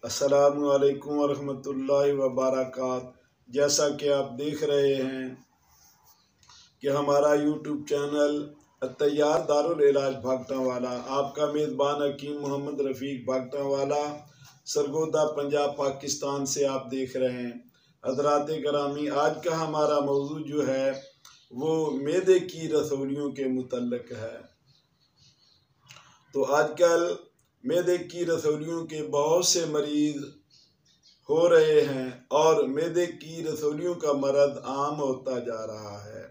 अस्सलामु अलैकुम वरहमतुल्लाहि वबरकात। जैसा कि आप देख रहे हैं कि हमारा यूट्यूब चैनल तैयार दारुल इलाज भागटावाला, आपका मेज़बान हकीम मोहम्मद रफ़ीक भागटावाला, सरगोदा पंजाब पाकिस्तान से आप देख रहे हैं। हज़रात गिरामी, आज का हमारा मौजू जो है वो मैदे की रसौलियों के मुतल्लिक़ है। तो आजकल मैदे की रसौलियों के बहुत से मरीज़ हो रहे हैं और मैदे की रसौलियों का मर्ज़ आम होता जा रहा है।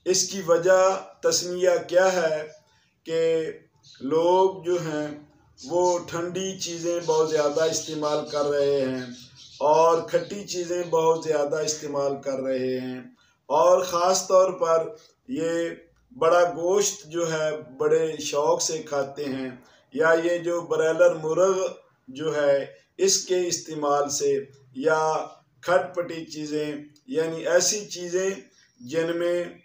इसकी वजह तस्मिया क्या है कि लोग जो हैं वो ठंडी चीज़ें बहुत ज़्यादा इस्तेमाल कर रहे हैं और खट्टी चीज़ें बहुत ज़्यादा इस्तेमाल कर रहे हैं, और ख़ास तौर पर ये बड़ा गोश्त जो है बड़े शौक़ से खाते हैं, या ये जो ब्रॉयलर मुर्ग जो है इसके इस्तेमाल से, या खटपटी चीज़ें यानी ऐसी चीज़ें जिनमें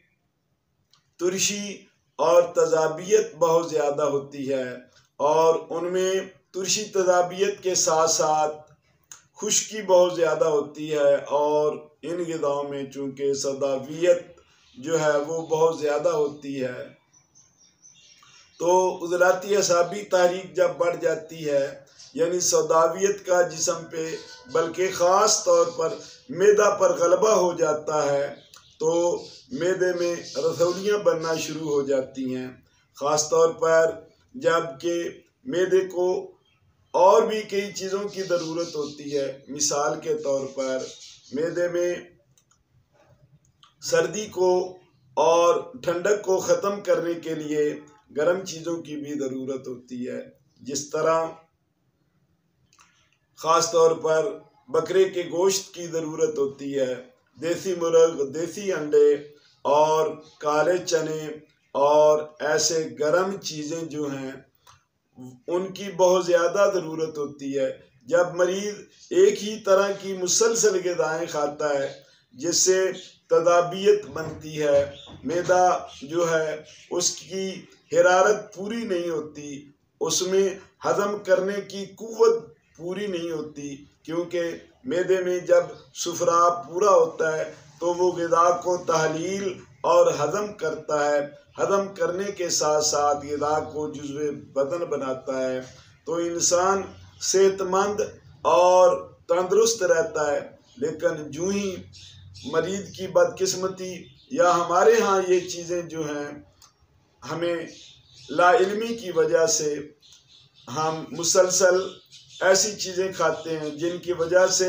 तुरशी और तज़ाबियत बहुत ज़्यादा होती है, और उनमें तुरशी तज़ाबियत के साथ साथ खुश्की बहुत ज़्यादा होती है, और इन ग़िज़ाओं में चूँकि सदावियत जो है वो बहुत ज़्यादा होती है, तो उज़लाती असाबी तारीख जब बढ़ जाती है यानी सदावियत का जिस्म पे बल्कि ख़ास तौर पर मैदा पर गलबा हो जाता है, तो मैदे में रसौलियाँ बनना शुरू हो जाती हैं। ख़ास तौर पर जबकि मैदे को और भी कई चीज़ों की ज़रूरत होती है। मिसाल के तौर पर मैदे में सर्दी को और ठंडक को ख़त्म करने के लिए गर्म चीज़ों की भी ज़रूरत होती है, जिस तरह ख़ास तौर पर बकरे के गोश्त की ज़रूरत होती है, देसी मुर्ग, देसी अंडे और काले चने और ऐसे गर्म चीज़ें जो हैं उनकी बहुत ज़्यादा ज़रूरत होती है। जब मरीज़ एक ही तरह की मुसलसल ग़िज़ाएँ खाता है जिससे तदाबियत बनती है, मैदा जो है उसकी हिरारत पूरी नहीं होती, उसमें हज़म करने की कुव्वत पूरी नहीं होती, क्योंकि मैदे में जब सुफरा पूरा होता है तो वो ग़िज़ा को तहलील और हज़म करता है, हज़म करने के साथ साथ ग़िज़ा को जुज़्वे बदन बनाता है, तो इंसान सेहतमंद और तंदुरुस्त रहता है। लेकिन जो ही मरीज़ की बदकिस्मती या हमारे यहाँ ये चीज़ें जो हैं हमें लाइल्मी की वजह से हम मुसलसल ऐसी चीज़ें खाते हैं जिनकी वजह से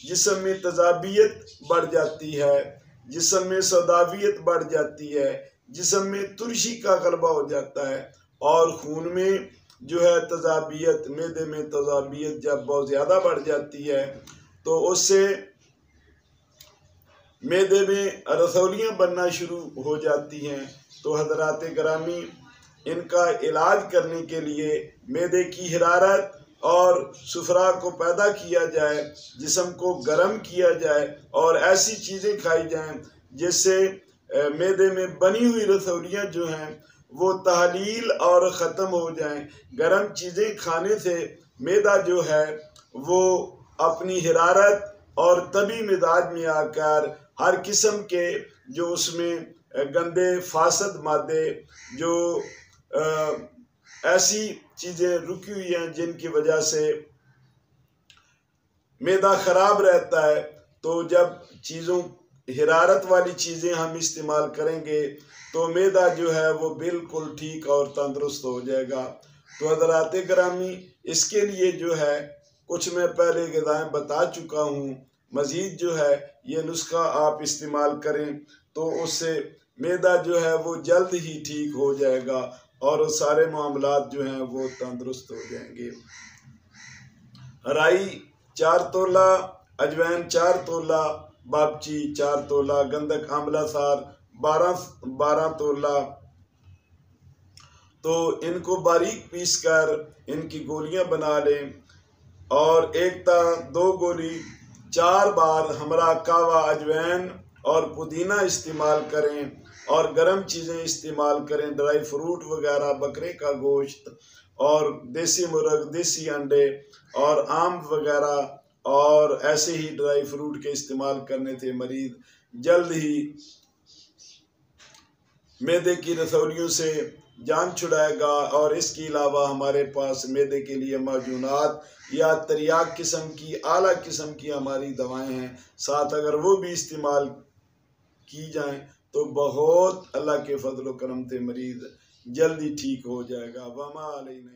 जिस्म में तज़ाबियत बढ़ जाती है, जिस्म में सदावियत बढ़ जाती है, जिस्म में तुरशी का गलबा हो जाता है, और खून में जो है तज़ाबियत, मैदे में तज़ाबियत जब बहुत ज़्यादा बढ़ जाती है तो उससे मैदे में रसौलियाँ बनना शुरू हो जाती हैं। तो हज़रात गिरामी, इनका इलाज करने के लिए मैदे की हिरारत और सुफरा को पैदा किया जाए, जिस्म को गर्म किया जाए और ऐसी चीज़ें खाई जाएं जिससे मैदे में बनी हुई रसौलियाँ जो हैं वो तहलील और ख़त्म हो जाएं। गर्म चीज़ें खाने से मैदा जो है वो अपनी हिरारत और तभी मिजाज में आकर हर किस्म के जो उसमें गंदे फासद मादे, जो ऐसी चीज़ें रुकी हुई हैं जिनकी वजह से मैदा ख़राब रहता है, तो जब चीज़ों हिरारत वाली चीज़ें हम इस्तेमाल करेंगे तो मैदा जो है वो बिल्कुल ठीक और तंदुरुस्त हो जाएगा। तो हज़रात गिरामी, इसके लिए जो है कुछ मैं पहले ग़िज़ाएँ बता चुका हूँ, मज़ीद जो है ये नुस्खा आप इस्तेमाल करें तो उससे मैदा जो है वो जल्द ही ठीक हो जाएगा और वो सारे मामलात जो हैं वो तंदुरुस्त हो जाएंगे। राई 4 तोला, अजवैन 4 तोला, बाबची 4 तोला, गंधक आंवला सार 12 तोला, तो इनको बारीक पीस कर इनकी गोलियां बना लें, और 2 गोली 4 बार हमरा कावा अजवैन और पुदीना इस्तेमाल करें, और गर्म चीज़ें इस्तेमाल करें, ड्राई फ्रूट वगैरह, बकरे का गोश्त और देसी मुर्ग, देसी अंडे और आम वगैरह और ऐसे ही ड्राई फ्रूट के इस्तेमाल करने से मरीज जल्द ही मैदे की रसौलियों से जान छुड़ाएगा। और इसके अलावा हमारे पास मैदे के लिए माजूनात या तरियाक किस्म की, आला किस्म की हमारी दवाएं हैं, साथ अगर वो भी इस्तेमाल की जाएं तो बहुत अल्लाह के फजल व करम से मरीज़ जल्दी ठीक हो जाएगा। वमा अलैना